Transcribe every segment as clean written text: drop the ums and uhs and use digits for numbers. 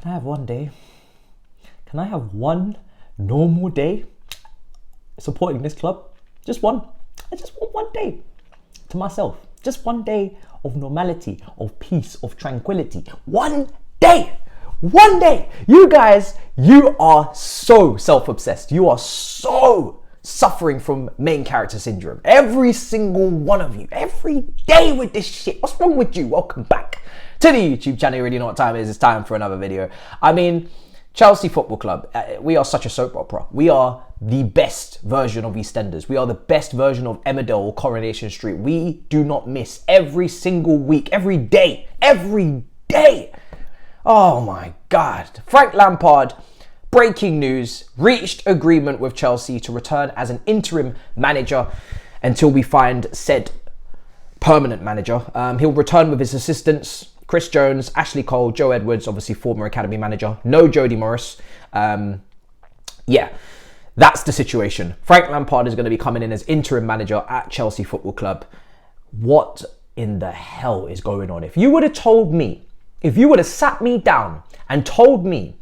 Can I have one day? Can I have one normal day supporting this club? Just one. I just want one day to myself. Just one day of normality, of peace, of tranquility. One day. One day. You guys, you are so self-obsessed. You are so suffering from main character syndrome. Every single one of you. Every day with this shit. What's wrong with you? Welcome back to the YouTube channel. You already know what time it is. It's time for another video. I mean, Chelsea Football Club, we are such a soap opera. We are the best version of EastEnders. We are the best version of Emmerdale or Coronation Street. We do not miss every single week, every day. Oh my God. Frank Lampard, breaking news, reached agreement with Chelsea to return as an interim manager until we find said permanent manager. He'll return with his assistants, Chris Jones, Ashley Cole, Joe Edwards, obviously former academy manager. No Jody Morris. Yeah, that's the situation. Frank Lampard is going to be coming in as interim manager at Chelsea Football Club. What in the hell is going on? If you would have told me, if you would have sat me down and told me,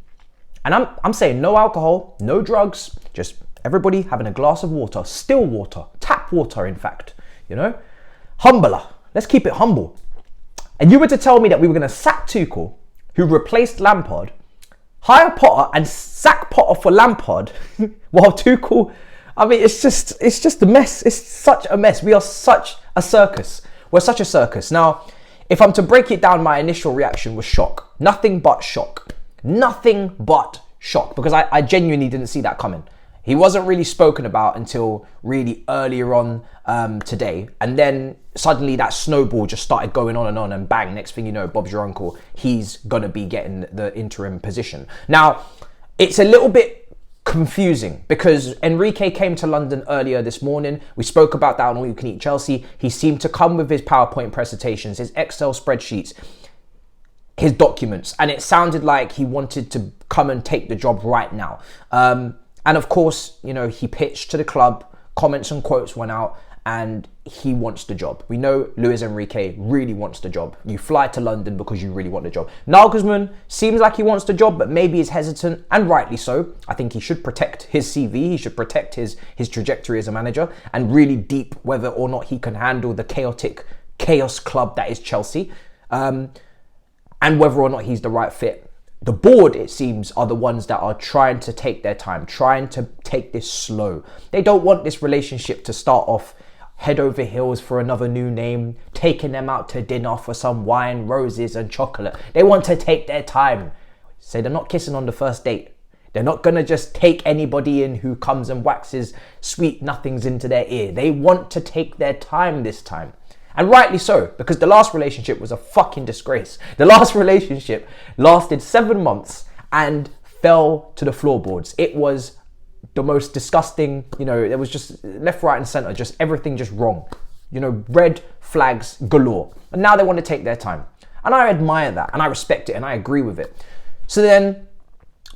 and I'm saying no alcohol, no drugs, just everybody having a glass of water, still water, tap water in fact, you know, humbler. Let's keep it humble. And you were to tell me that we were going to sack Tuchel, who replaced Lampard, hire Potter and sack Potter for Lampard, while Tuchel, I mean, it's just a mess. It's such a mess. We are such a circus. We're such a circus. Now, if I'm to break it down, my initial reaction was shock. Nothing but shock. Nothing but shock, because I genuinely didn't see that coming. He wasn't really spoken about until really earlier on today. And then suddenly that snowball just started going on, and bang, next thing you know, Bob's your uncle. He's going to be getting the interim position. Now, it's a little bit confusing because Enrique came to London earlier this morning. We spoke about that on All You Can Eat Chelsea. He seemed to come with his PowerPoint presentations, his Excel spreadsheets, his documents, and it sounded like he wanted to come and take the job right now. And of course, you know, he pitched to the club, comments and quotes went out, and he wants the job. We know Luis Enrique really wants the job. You fly to London because you really want the job. Nagelsmann seems like he wants the job, but maybe is hesitant, and rightly so. I think he should protect his CV. He should protect his trajectory as a manager, and really deep whether or not he can handle the chaos club that is Chelsea, and whether or not he's the right fit. The board, it seems, are the ones that are trying to take their time, trying to take this slow. They don't want this relationship to start off head over heels for another new name, taking them out to dinner for some wine, roses and chocolate. They want to take their time. So they're not kissing on the first date. They're not going to just take anybody in who comes and waxes sweet nothings into their ear. They want to take their time this time. And rightly so, because the last relationship was a fucking disgrace. The last relationship lasted 7 months and fell to the floorboards. It was the most disgusting, you know, it was just left, right and center, just everything just wrong. You know, red flags galore. And now they want to take their time. And I admire that and I respect it and I agree with it. So then,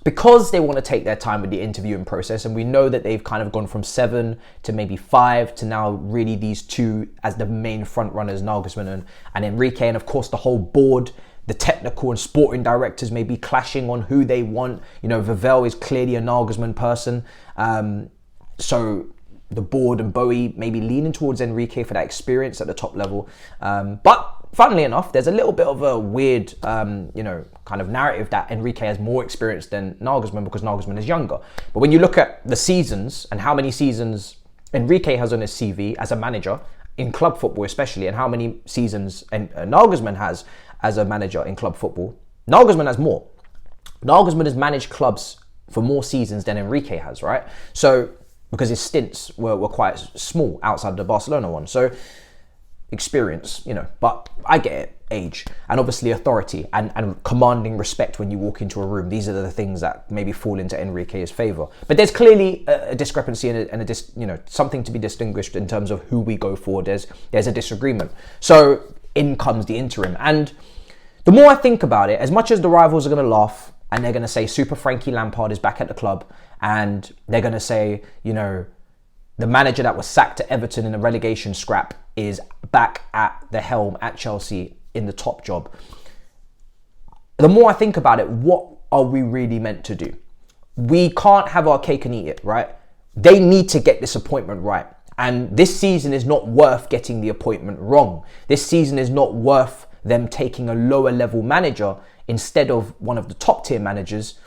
because they want to take their time with the interviewing process, and we know that they've kind of gone from 7 to maybe 5 to now really these two as the main front runners, Nagelsmann and Enrique, and of course the whole board, the technical and sporting directors may be clashing on who they want. You know, Vivell is clearly a Nagelsmann person, so the board and Bowie may be leaning towards Enrique for that experience at the top level, but funnily enough, there's a little bit of a weird, you know, kind of narrative that Enrique has more experience than Nagelsmann because Nagelsmann is younger. But when you look at the seasons and how many seasons Enrique has on his CV as a manager in club football especially, and how many seasons Nagelsmann has as a manager in club football, Nagelsmann has more. Nagelsmann has managed clubs for more seasons than Enrique has, right? So, because his stints were quite small outside the Barcelona one. So, experience, you know, but I get it, age, and obviously authority and commanding respect when you walk into a room. These are the things that maybe fall into Enrique's favour. But there's clearly a discrepancy and you know, something to be distinguished in terms of who we go for. There's a disagreement. So in comes the interim. And the more I think about it, as much as the rivals are going to laugh and they're going to say Super Frankie Lampard is back at the club, and they're going to say, you know, the manager that was sacked at Everton in a relegation scrap is back at the helm at Chelsea in the top job. The more I think about it, what are we really meant to do? We can't have our cake and eat it, right? They need to get this appointment right. And this season is not worth getting the appointment wrong. This season is not worth them taking a lower level manager instead of one of the top tier managers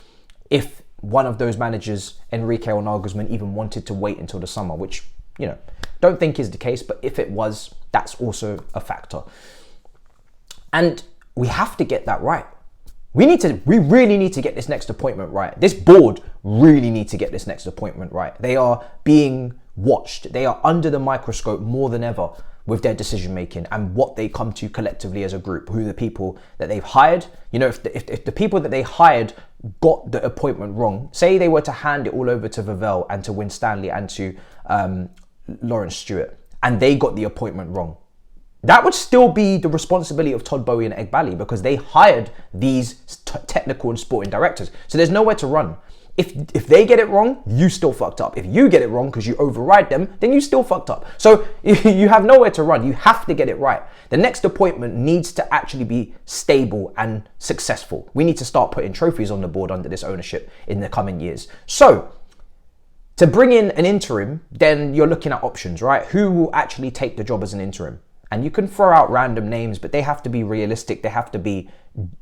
if one of those managers, Enrique or Nagelsmann, even wanted to wait until the summer, which, you know, don't think is the case, but if it was, that's also a factor. And we have to get that right. We really need to get this next appointment right. This board really need to get this next appointment right. They are being watched. They are under the microscope more than ever with their decision making and what they come to collectively as a group, who the people that they've hired. You know, if the people that they hired got the appointment wrong, say they were to hand it all over to Vavell and to Winstanley and to Lawrence Stewart, and they got the appointment wrong, that would still be the responsibility of Todd Boehly and Egbali, because they hired these technical and sporting directors. So there's nowhere to run. If they get it wrong, you still fucked up. If you get it wrong because you override them, then you still fucked up. So you have nowhere to run. You have to get it right. The next appointment needs to actually be stable and successful. We need to start putting trophies on the board under this ownership in the coming years. So to bring in an interim, then you're looking at options, right? Who will actually take the job as an interim? And you can throw out random names, but they have to be realistic. They have to be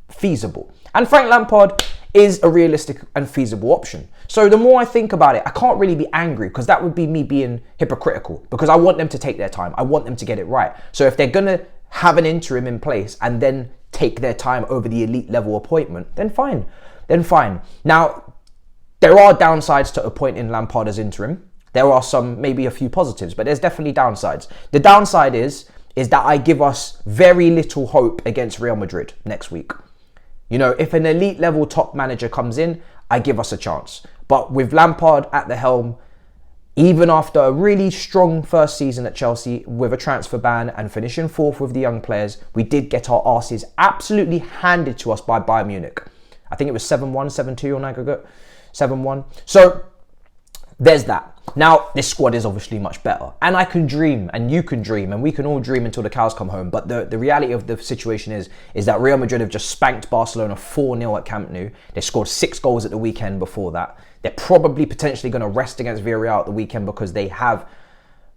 feasible. And Frank Lampard is a realistic and feasible option. So the more I think about it, I can't really be angry, because that would be me being hypocritical, because I want them to take their time. I want them to get it right. So if they're going to have an interim in place and then take their time over the elite level appointment, then fine. Then fine. Now, there are downsides to appointing Lampard as interim. There are some, maybe a few positives, but there's definitely downsides. The downside is that I give us very little hope against Real Madrid next week. You know, if an elite level top manager comes in, I give us a chance. But with Lampard at the helm, even after a really strong first season at Chelsea with a transfer ban and finishing fourth with the young players, we did get our arses absolutely handed to us by Bayern Munich. I think it was 7-1, 7-2 on aggregate, 7-1. So there's that. Now, this squad is obviously much better. And I can dream, and you can dream, and we can all dream until the cows come home. But the reality of the situation is that Real Madrid have just spanked Barcelona 4-0 at Camp Nou. They scored 6 goals at the weekend before that. They're probably potentially going to rest against Villarreal at the weekend, because they have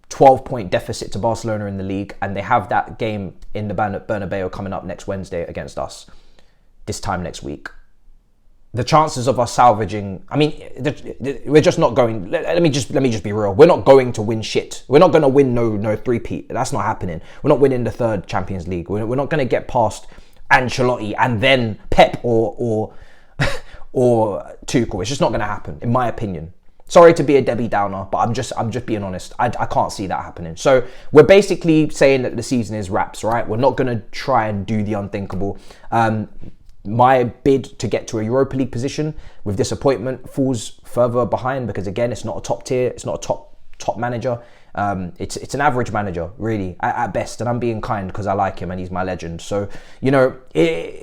12-point deficit to Barcelona in the league, and they have that game in the Bernabeu coming up next Wednesday against us, this time next week. The chances of us salvaging, I mean, we're just not going, let me just be real. We're not going to win shit. We're not going to win no three-peat. That's not happening. We're not winning the third Champions League. We're not going to get past Ancelotti and then Pep or Tuchel. It's just not going to happen, in my opinion. Sorry to be a Debbie Downer, but I'm just being honest. I can't see that happening. So we're basically saying that the season is wraps, right? We're not going to try and do the unthinkable. My bid to get to a Europa League position with this appointment falls further behind, because again, it's not a top tier, it's not a top manager. It's an average manager, really, at best, and I'm being kind because I like him and he's my legend. So, you know,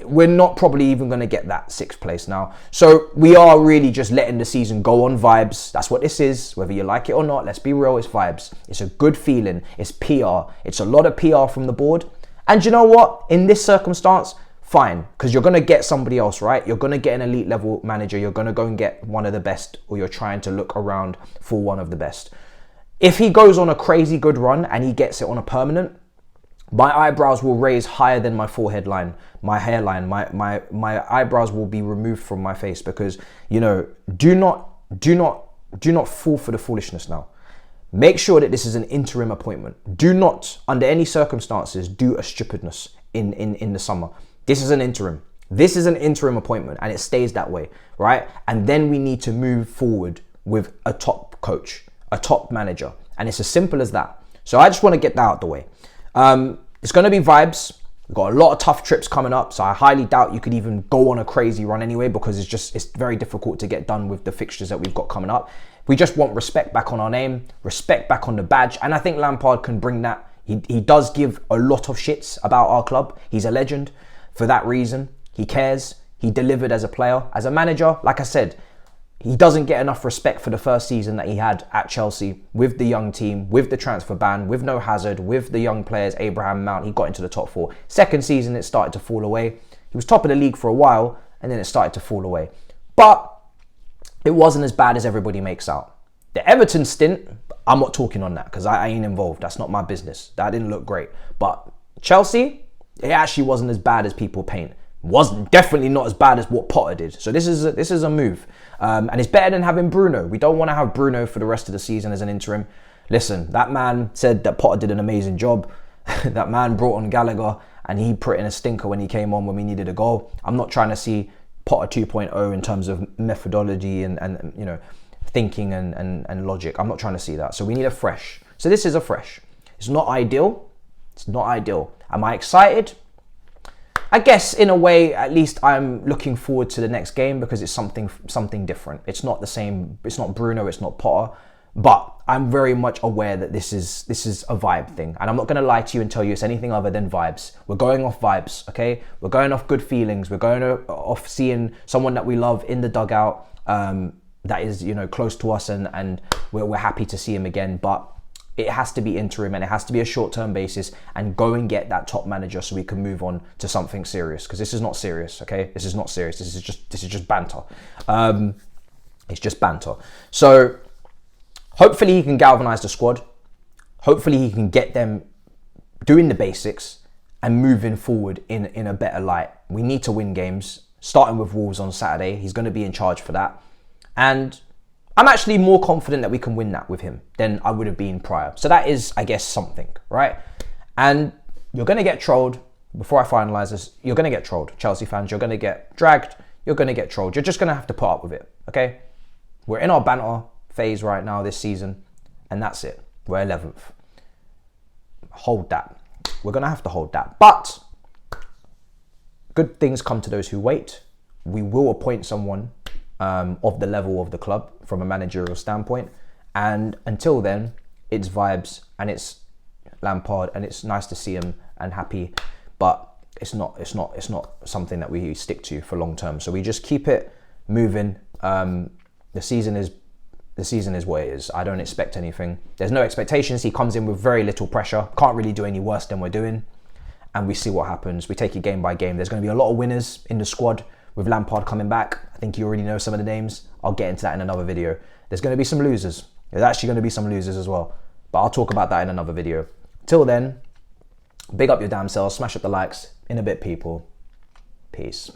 we're not probably even going to get that 6th place now. So we are really just letting the season go on vibes. That's what this is, whether you like it or not. Let's be real, it's vibes. It's a good feeling. It's PR. It's a lot of PR from the board. And you know what? In this circumstance, fine, because you're going to get somebody else, right? You're going to get an elite level manager. You're going to go and get one of the best, or you're trying to look around for one of the best. If he goes on a crazy good run and he gets it on a permanent, my eyebrows will raise higher than my forehead line, my hairline. My eyebrows will be removed from my face, because, you know, do not fall for the foolishness now. Make sure that this is an interim appointment. Do not, under any circumstances, do a stupidness in the summer. This is an interim. This is an interim appointment, and it stays that way, right? And then we need to move forward with a top coach, a top manager. And it's as simple as that. So I just want to get that out the way. It's going to be vibes. We've got a lot of tough trips coming up, so I highly doubt you could even go on a crazy run anyway, because it's very difficult to get done with the fixtures that we've got coming up. We just want respect back on our name, respect back on the badge, and I think Lampard can bring that. He does give a lot of shits about our club. He's a legend. For that reason, he cares. He delivered as a player. As a manager, like I said, he doesn't get enough respect for the first season that he had at Chelsea with the young team, with the transfer ban, with no Hazard, with the young players, Abraham, Mount. He got into the top 4. Second season, it started to fall away. He was top of the league for a while, and then it started to fall away. But it wasn't as bad as everybody makes out. The Everton stint, I'm not talking on that because I ain't involved. That's not my business. That didn't look great. But Chelsea, it actually wasn't as bad as people paint. Wasn't definitely not as bad as what Potter did. So this is a move, and it's better than having Bruno. We don't want to have Bruno for the rest of the season as an interim. Listen, that man said that Potter did an amazing job. That man brought on Gallagher, and he put in a stinker when he came on when we needed a goal. I'm not trying to see Potter 2.0 in terms of methodology and you know, thinking and logic. I'm not trying to see that. So we need a fresh. So this is a fresh. It's not ideal. It's not ideal. Am I excited? I guess in a way, at least I'm looking forward to the next game because it's something different. It's not the same. It's not Bruno. It's not Potter. But I'm very much aware that this is a vibe thing. And I'm not going to lie to you and tell you it's anything other than vibes. We're going off vibes, okay? We're going off good feelings. We're going off seeing someone that we love in the dugout that is, you know, close to us and we're happy to see him again. But it has to be interim and it has to be a short-term basis and go and get that top manager so we can move on to something serious, because this is not serious, okay? This is not serious. This is just banter. It's just banter. So hopefully he can galvanize the squad. Hopefully he can get them doing the basics and moving forward in a better light. We need to win games, starting with Wolves on Saturday. He's going to be in charge for that. And I'm actually more confident that we can win that with him than I would have been prior. So that is, I guess, something, right? And you're going to get trolled. Before I finalise this, you're going to get trolled. Chelsea fans, you're going to get dragged. You're going to get trolled. You're just going to have to put up with it, okay? We're in our banter phase right now this season, and that's it. We're 11th. Hold that. We're going to have to hold that. But good things come to those who wait. We will appoint someone of the level of the club from a managerial standpoint, and until then it's vibes and it's Lampard and it's nice to see him and happy, but it's not something that we stick to for long term. So we just keep it moving. The season is what it is. I don't expect anything. There's no expectations. He comes in with very little pressure, can't really do any worse than we're doing, and we see what happens. We take it game by game. There's going to be a lot of winners in the squad with Lampard coming back. I think you already know some of the names. I'll get into that in another video. There's going to be some losers. There's actually going to be some losers as well, but I'll talk about that in another video. Till then, big up your damn selves, smash up the likes. In a bit, people. Peace.